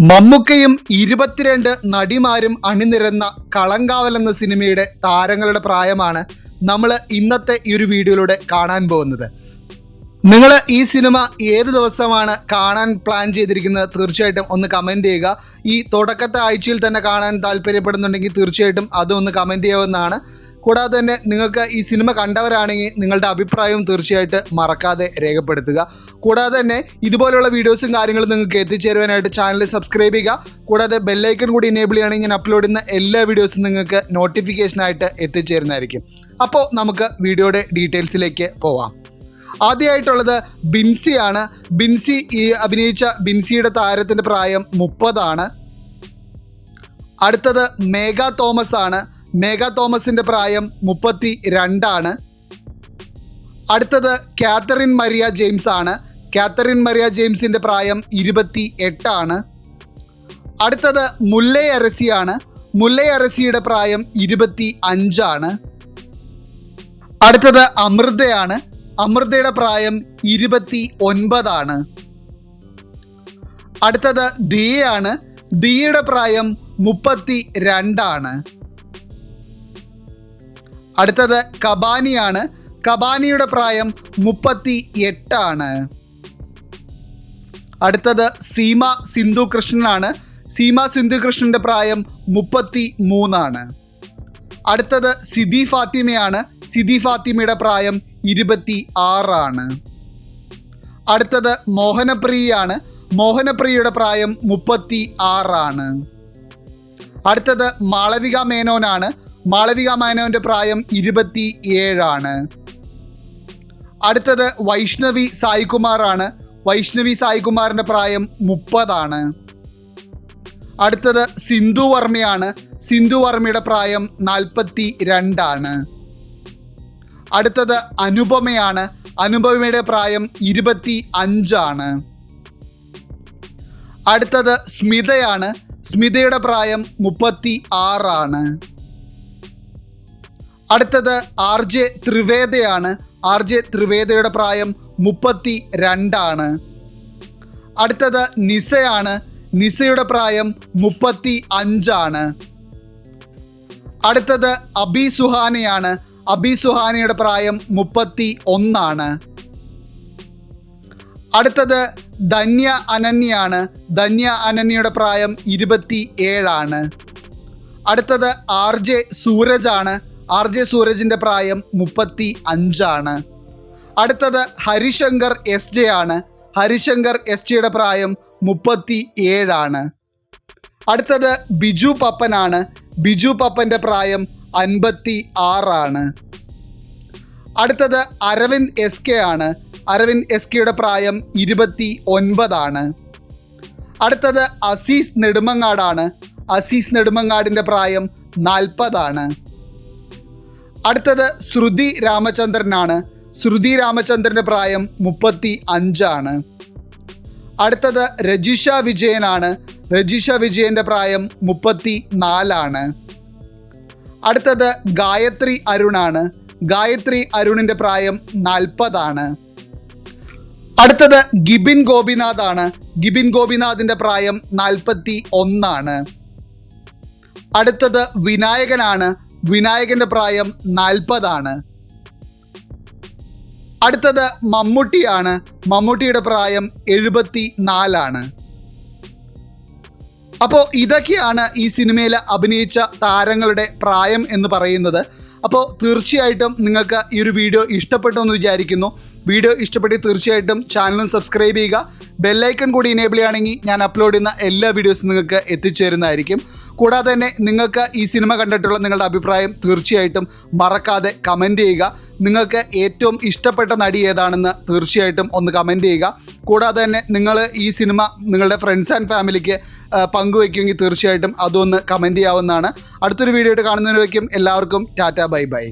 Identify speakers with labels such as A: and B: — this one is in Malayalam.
A: മമ്മൂക്കയും 22 നടിമാരും അണിനിരന്ന കളങ്കാവൽ എന്ന സിനിമയുടെ താരങ്ങളുടെ പ്രായമാണ് നമ്മൾ ഇന്നത്തെ ഈ ഒരു വീഡിയോയിലൂടെ കാണാൻ പോകുന്നത്. നിങ്ങൾ ഈ സിനിമ ഏത് ദിവസമാണ് കാണാൻ പ്ലാൻ ചെയ്തിരിക്കുന്നത് തീർച്ചയായിട്ടും ഒന്ന് കമൻറ്റ് ചെയ്യുക. ഈ തുടക്കത്തെ ആഴ്ചയിൽ തന്നെ കാണാൻ താല്പര്യപ്പെടുന്നുണ്ടെങ്കിൽ തീർച്ചയായിട്ടും അതൊന്ന് കമൻറ്റ് ചെയ്യാവുന്നതാണ്. കൂടാതെ തന്നെ നിങ്ങൾക്ക് ഈ സിനിമ കണ്ടവരാണെങ്കിൽ നിങ്ങളുടെ അഭിപ്രായവും തീർച്ചയായിട്ടും മറക്കാതെ രേഖപ്പെടുത്തുക. കൂടാതെ തന്നെ ഇതുപോലുള്ള വീഡിയോസും കാര്യങ്ങളും നിങ്ങൾക്ക് എത്തിച്ചേരുവാനായിട്ട് ചാനൽ സബ്സ്ക്രൈബ് ചെയ്യുക. കൂടാതെ ബെല്ലൈക്കൺ കൂടി എനേബിൾ ചെയ്യുകയാണെങ്കിൽ ഞാൻ അപ്ലോഡ് ചെയ്യുന്ന എല്ലാ വീഡിയോസും നിങ്ങൾക്ക് നോട്ടിഫിക്കേഷനായിട്ട് എത്തിച്ചേരുന്നതായിരിക്കും. അപ്പോൾ നമുക്ക് വീഡിയോയുടെ ഡീറ്റെയിൽസിലേക്ക് പോവാം. ആദ്യമായിട്ടുള്ളത് ബിൻസിയാണ്. ബിൻസി അഭിനയിച്ച ബിൻസിയുടെ താരത്തിൻ്റെ പ്രായം 30 അടുത്തത് മേഘ തോമസ് ആണ്. മേഘ തോമസിൻ്റെ പ്രായം 32 അടുത്തത് കാത്തറിൻ മരിയ ജെയിംസ് ആണ്. കാത്തറിൻ മരിയ ജെയിംസിൻ്റെ പ്രായം 28 അടുത്തത് മുല്ലൈ അരസിയാണ്. മുല്ലൈ അരസിയുടെ പ്രായം 25 അടുത്തത് അമൃതയാണ്. അമൃതയുടെ പ്രായം 29 അടുത്തത് ദിയയാണ്. ദിയയുടെ പ്രായം 32 അടുത്തത് കബാനിയാണ്. കബാനിയുടെ പ്രായം 38 അടുത്തത് സീമ സിന്ധു കൃഷ്ണനാണ്. സീമ സിന്ധു കൃഷ്ണൻ്റെ പ്രായം 33 അടുത്തത് സിദി ഫാത്തിമയാണ്. സിദി ഫാത്തിമയുടെ പ്രായം 26 അടുത്തത് മോഹനപ്രിയയാണ്. മോഹനപ്രിയയുടെ പ്രായം 36 അടുത്തത് മാളവിക മേനോനാണ്. മാളവിക മേനോൻ്റെ പ്രായം 27 അടുത്തത് വൈഷ്ണവി സായികുമാറാണ്. വൈഷ്ണവി സായികുമാറിൻ്റെ പ്രായം 30 അടുത്തത് സിന്ധു വർമ്മയാണ്. സിന്ധു വർമ്മയുടെ പ്രായം 42 അടുത്തത് അനുപമയാണ്. അനുപമയുടെ പ്രായം 25 അടുത്തത് സ്മിതയാണ്. സ്മിതയുടെ പ്രായം 36 അടുത്തത് RJ ത്രിവേദയാണ്. RJ ത്രിവേദയുടെ പ്രായം 32 അടുത്തത് നിസയാണ്. നിസയുടെ പ്രായം 35 അടുത്തത് അബി സുഹാനയാണ്. അബി സുഹാനയുടെ പ്രായം 31 അടുത്തത് ധന്യ അനന്യയാണ്. ധന്യ അനന്യയുടെ പ്രായം 27 അടുത്തത് RJ സൂരജാണ്. RJ സൂരജിൻ്റെ പ്രായം 35 അടുത്തത് ഹരിശങ്കർ SJ ആണ്. ഹരിശങ്കർ SJയുടെ പ്രായം 37 അടുത്തത് ബിജു പപ്പനാണ്. ബിജു പപ്പൻ്റെ പ്രായം 56 അടുത്തത് അരവിന്ദ് SK ആണ്. അരവിന്ദ് SKയുടെ പ്രായം 29 അടുത്തത് അസീസ് നെടുമങ്ങാടാണ്. അസീസ് നെടുമങ്ങാടിൻ്റെ പ്രായം 40 അടുത്തത് ശ്രുതി രാമചന്ദ്രനാണ്. ശ്രുതി രാമചന്ദ്രൻ്റെ പ്രായം 35 അടുത്തത് രജിഷ വിജയനാണ്. രജിഷ വിജയൻ്റെ പ്രായം 34 അടുത്തത് ഗായത്രി അരുണാണ്. ഗായത്രി അരുണിൻ്റെ പ്രായം 40 അടുത്തത് ഗിബിൻ ഗോപിനാഥാണ്. ഗിബിൻ ഗോപിനാഥിൻ്റെ പ്രായം 41 അടുത്തത് വിനായകനാണ്. വിനായകൻ്റെ പ്രായം 40 അടുത്തത് മമ്മൂട്ടിയാണ്. മമ്മൂട്ടിയുടെ പ്രായം 74 അപ്പോൾ ഇതൊക്കെയാണ് ഈ സിനിമയിൽ അഭിനയിച്ച താരങ്ങളുടെ പ്രായം എന്ന് പറയുന്നത്. അപ്പോൾ തീർച്ചയായിട്ടും നിങ്ങൾക്ക് ഈ ഒരു വീഡിയോ ഇഷ്ടപ്പെട്ടു എന്ന് വിചാരിക്കുന്നു. വീഡിയോ ഇഷ്ടപ്പെട്ട് തീർച്ചയായിട്ടും ചാനലും സബ്സ്ക്രൈബ് ചെയ്യുക. ബെല്ലൈക്കൺ കൂടി എനേബിൾ ചെയ്യുകയാണെങ്കിൽ ഞാൻ അപ്ലോഡ് ചെയ്യുന്ന എല്ലാ വീഡിയോസും നിങ്ങൾക്ക് എത്തിച്ചേരുന്നതായിരിക്കും. കൂടാതെ തന്നെ നിങ്ങൾക്ക് ഈ സിനിമ കണ്ടിട്ടുള്ള നിങ്ങളുടെ അഭിപ്രായം തീർച്ചയായിട്ടും മറക്കാതെ കമൻറ്റ് ചെയ്യുക. നിങ്ങൾക്ക് ഏറ്റവും ഇഷ്ടപ്പെട്ട നടി ഏതാണെന്ന് തീർച്ചയായിട്ടും ഒന്ന് കമൻറ്റ് ചെയ്യുക. കൂടാതെ തന്നെ നിങ്ങൾ ഈ സിനിമ നിങ്ങളുടെ ഫ്രണ്ട്സ് ആൻഡ് ഫാമിലിക്ക് പങ്കുവയ്ക്കുമെങ്കിൽ തീർച്ചയായിട്ടും അതൊന്ന് കമൻറ്റ് ചെയ്യാവുന്നതാണ്. അടുത്തൊരു വീഡിയോ ആയിട്ട് കാണുന്നതിനേക്കും എല്ലാവർക്കും ടാറ്റ ബൈ ബൈ.